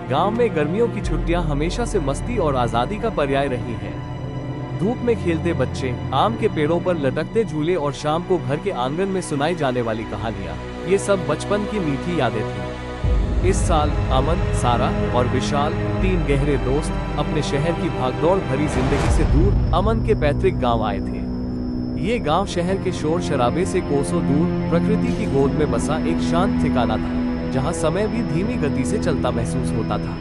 गांव में गर्मियों की छुट्टियां हमेशा से मस्ती और आजादी का पर्याय रही हैं। धूप में खेलते बच्चे, आम के पेड़ों पर लटकते झूले और शाम को घर के आंगन में सुनाई जाने वाली कहानियां, ये सब बचपन की मीठी यादें थीं। इस साल अमन, सारा और विशाल, 3 गहरे दोस्त, अपने शहर की भागदौड़ भरी जिंदगी से दूर अमन के पैतृक गांव आए थे। ये गांव शहर के शोर शराबे से कोसों दूर प्रकृति की गोद में बसा एक शांत ठिकाना था, जहां समय भी धीमी गति से चलता महसूस होता था।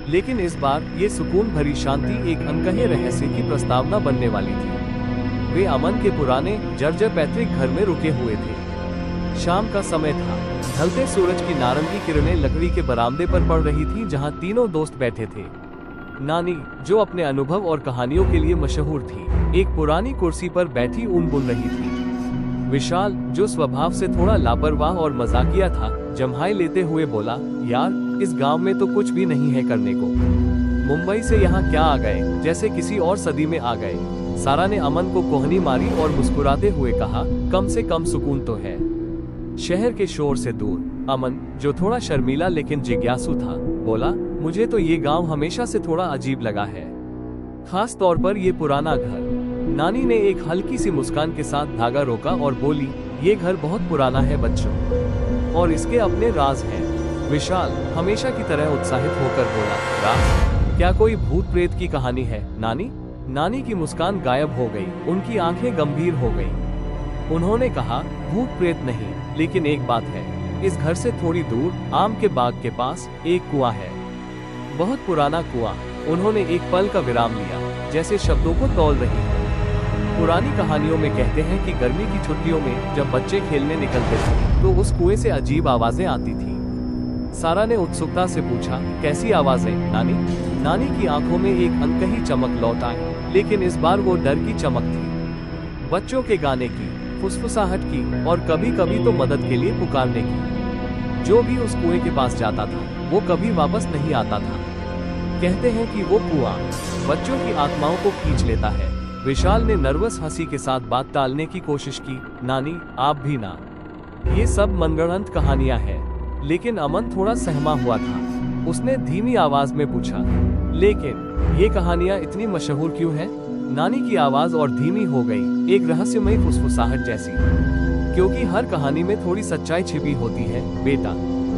लेकिन इस बार ये सुकून भरी शांति एक अनकहे रहस्य की प्रस्तावना बनने वाली थी। वे अमन के पुराने जर्जर पैतृक घर में रुके हुए थे। शाम का समय था। ढलते सूरज की नारंगी किरणें लकड़ी के बरामदे पर पड़ रही थी, जहां तीनों दोस्त बैठे थे। नानी, जो अपने अनुभव और कहानियों के लिए मशहूर थी, एक पुरानी कुर्सी पर बैठी ऊन बुन रही थी। विशाल, जो स्वभाव से थोड़ा लापरवाह और मजाकिया था, जम्हाई लेते हुए बोला, यार, इस गांव में तो कुछ भी नहीं है करने को। मुंबई से यहाँ क्या आ गए, जैसे किसी और सदी में आ गए। सारा ने अमन को कोहनी मारी और मुस्कुराते हुए कहा, कम से कम सुकून तो है शहर के शोर से दूर। अमन, जो थोड़ा शर्मीला लेकिन जिज्ञासु था, बोला, मुझे तो ये गांव हमेशा से थोड़ा अजीब लगा है, खास तौर पर ये पुराना घर। नानी ने एक हल्की सी मुस्कान के साथ धागा रोका और बोली, ये घर बहुत पुराना है बच्चों, और इसके अपने राज हैं। विशाल हमेशा की तरह उत्साहित होकर बोला, राज? क्या कोई भूत प्रेत की कहानी है नानी? नानी की मुस्कान गायब हो गई, उनकी आंखें गंभीर हो गईं। उन्होंने कहा, भूत प्रेत नहीं, लेकिन एक बात है, इस घर से थोड़ी दूर आम के बाग के पास एक कुआं है, बहुत पुराना कुआं। उन्होंने एक पल का विराम लिया, जैसे शब्दों को तौल रही हो। पुरानी कहानियों में कहते हैं कि गर्मी की छुट्टियों में जब बच्चे खेलने निकलते थे, तो उस कुएं से अजीब आवाजें आती थी। सारा ने उत्सुकता से पूछा, कैसी आवाजें नानी? नानी की आंखों में एक अनकही चमक लौट आई, लेकिन इस बार वो डर की चमक थी। बच्चों के गाने की, फुसफुसाहट की, और कभी कभी तो मदद के लिए पुकारने की। जो भी उस कुएं के पास जाता था, वो कभी वापस नहीं आता था। कहते हैं कि वो कुआं बच्चों की आत्माओं को खींच लेता है। विशाल ने नर्वस हंसी के साथ बात टालने की कोशिश की, नानी, आप भी ना, ये सब मनगढ़ंत कहानियां हैं। लेकिन अमन थोड़ा सहमा हुआ था। उसने धीमी आवाज में पूछा, लेकिन ये कहानियां इतनी मशहूर क्यों हैं? नानी की आवाज और धीमी हो गई, एक रहस्यमयी फुसफुसाहट जैसी। क्योंकि हर कहानी में थोड़ी सच्चाई छिपी होती है बेटा,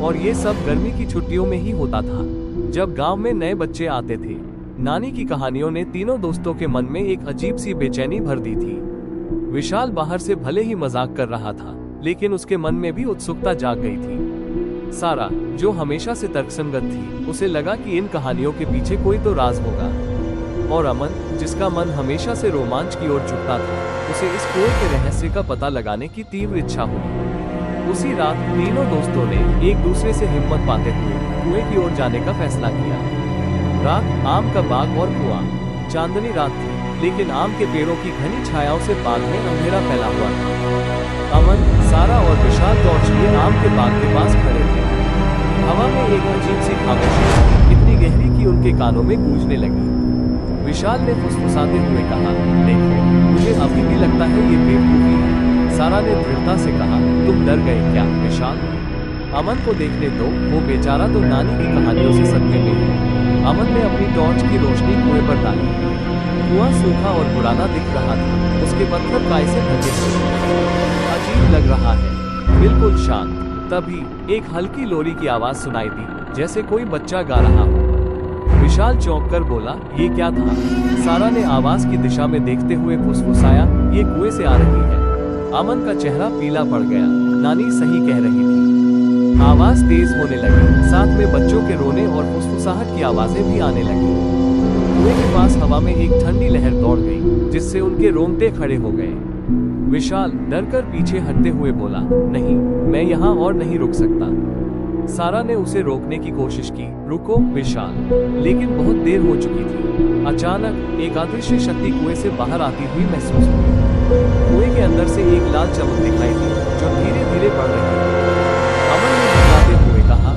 और ये सब गर्मी की छुट्टियों में ही होता था, जब गांव में नए बच्चे आते थे। नानी की कहानियों ने तीनों दोस्तों के मन में एक अजीब सी बेचैनी भर दी थी। विशाल बाहर से भले ही मजाक कर रहा था, लेकिन उसके मन में भी उत्सुकता जाग गई थी। सारा, जो हमेशा से तर्कसंगत थी, उसे लगा कि इन कहानियों के पीछे कोई तो राज होगा। और अमन, जिसका मन हमेशा से रोमांच की ओर झुकता था, उसे इस कुएं के रहस्य का पता लगाने की तीव्र इच्छा हुई। उसी रात तीनों दोस्तों ने एक दूसरे से हिम्मत पाते हुए कुएं की ओर जाने का फैसला किया। रात, आम का बाग और कुआं। चांदनी रात थी, लेकिन आम के पेड़ों की घनी छायाओं से बाग में अंधेरा फैला हुआ था। अमन, सारा और विशाल टॉर्च लिए आम के बाग के पास खड़े थे। हवा में एक अजीब सी खामोशी, इतनी गहरी कि उनके कानों में गूंजने लगी। विशाल ने फुसफुसाते हुए कहा, देखो, मुझे अभी भी लगता है ये बेवकूफी है। सारा ने दृढ़ता से कहा, तुम डर गए क्या विशाल? अमन को देखने दो, वो बेचारा तो नानी की कहानियों से सदमे में है। अमन ने अपनी टॉर्च की रोशनी कुएं पर डाली। कुआं सूखा और पुराना दिख रहा था, उसके पत्थर काय से ढके थे। अजीब लग रहा है, बिल्कुल शांत। तभी एक हल्की लोरी की आवाज सुनाई दी, जैसे कोई बच्चा गा रहा हो। विशाल चौंक कर बोला, ये क्या था? सारा ने आवाज की दिशा में देखते हुए फुसफुसाया, ये कुएं से आ रही है। अमन का चेहरा पीला पड़ गया। नानी सही कह रही थी। आवाज तेज होने लगी, साथ में बच्चों के रोने और फुसफुसाहट की आवाजें भी आने लगी। कुएं के पास हवा में एक ठंडी लहर दौड़ गई, जिससे उनके रोंगटे खड़े हो गए। विशाल डरकर पीछे हटते हुए बोला, नहीं, मैं यहाँ और नहीं रुक सकता। सारा ने उसे रोकने की कोशिश की, रुको विशाल, लेकिन बहुत देर हो चुकी थी। अचानक एक अदृश्य शक्ति कुएं से बाहर आती हुई महसूस हुई। कुएं के अंदर से एक लाल चमक दिखाई दी, जो धीरे धीरे बढ़ रही थी। अमन ने घबराते हुए कहा,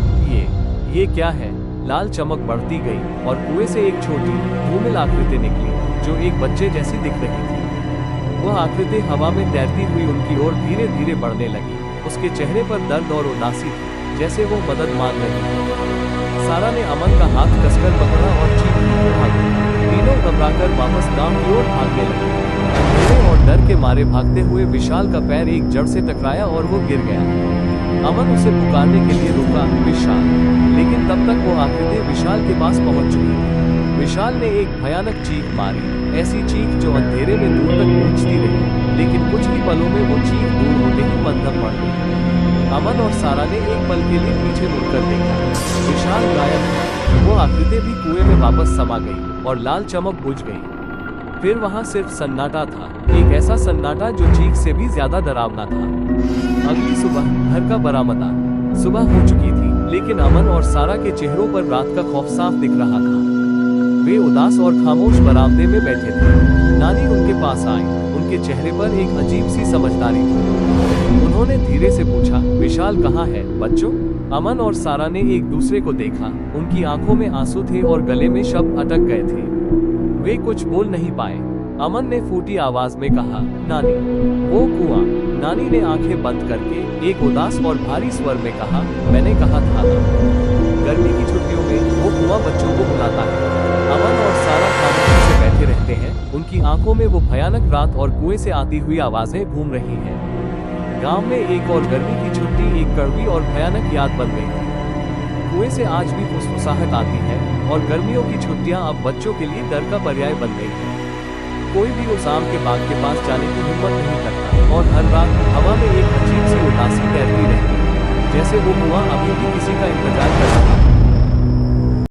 ये क्या है? लाल चमक बढ़ती गई और कुएं से एक छोटी धूमिल आकृति निकली, जो एक बच्चे जैसी दिख रही थी। वह आकृति हवा में तैरती हुई उनकी ओर धीरे धीरे बढ़ने लगी। उसके चेहरे पर दर्द और उदासी थी, जैसे वो मदद मांग रही है। सारा ने अमन का हाथ कसकर पकड़ा और चीखकर भागी। तीनों घबराकर वापस गांव की ओर भागने लगे। अंधेरे और डर के मारे भागते हुए विशाल का पैर एक जड़ से टकराया और वो गिर गया। अमन उसे पुकारने के लिए रुका, विशाल, लेकिन तब तक वो आकृति विशाल के पास पहुंच चुकी थी। विशाल ने एक भयानक चीख मारी, ऐसी चीख जो अंधेरे में दूर तक पहुंचती रही, लेकिन कुछ ही पलों में वो चीख दूर होते ही मद्धम पड़ गई। अमन और सारा ने एक पल के लिए पीछे मुड़कर देखा। विशाल गायब था। वो आकृति भी कुएं में वापस समा गई और लाल चमक बुझ गई। फिर वहां सिर्फ सन्नाटा था, एक ऐसा सन्नाटा जो चीख से भी ज्यादा डरावना था। अगली सुबह घर का बरामदा। सुबह हो चुकी थी, लेकिन अमन और सारा के चेहरों पर रात का खौफ साफ दिख रहा था। वे उदास और खामोश बरामदे में बैठे थे। नानी उनके पास आई। उनके चेहरे पर एक अजीब सी समझदारी थी। उन्होंने धीरे से पूछा, विशाल कहाँ है बच्चों? अमन और सारा ने एक दूसरे को देखा। उनकी आंखों में आंसू थे और गले में शब्द अटक गए थे। वे कुछ बोल नहीं पाए। अमन ने फूटी आवाज में कहा, नानी, वो कुआं। नानी ने आंखें बंद करके एक उदास और भारी स्वर में कहा, मैंने कहा था ना, गर्मी की छुट्टियों में वो कुआं बच्चों को बुलाता है। अमन और सारा खामोशी से बैठे रहते हैं। उनकी आंखों में वो भयानक रात और कुएं से आती हुई आवाजें घूम रही हैं। गांव में एक और गर्मी की छुट्टी एक कड़वी और भयानक याद बन गई। कुएं से आज भी फुसफुसाहट आती है और गर्मियों की छुट्टियां अब बच्चों के लिए डर का पर्याय बन गई हैं। कोई भी उस आम के बाग के पास जाने की हिम्मत नहीं करता और हर रात हवा में एक अजीब सी उदासी तैरती रहती है, जैसे वो कुआं अभी भी किसी का इंतजार कर रहा है।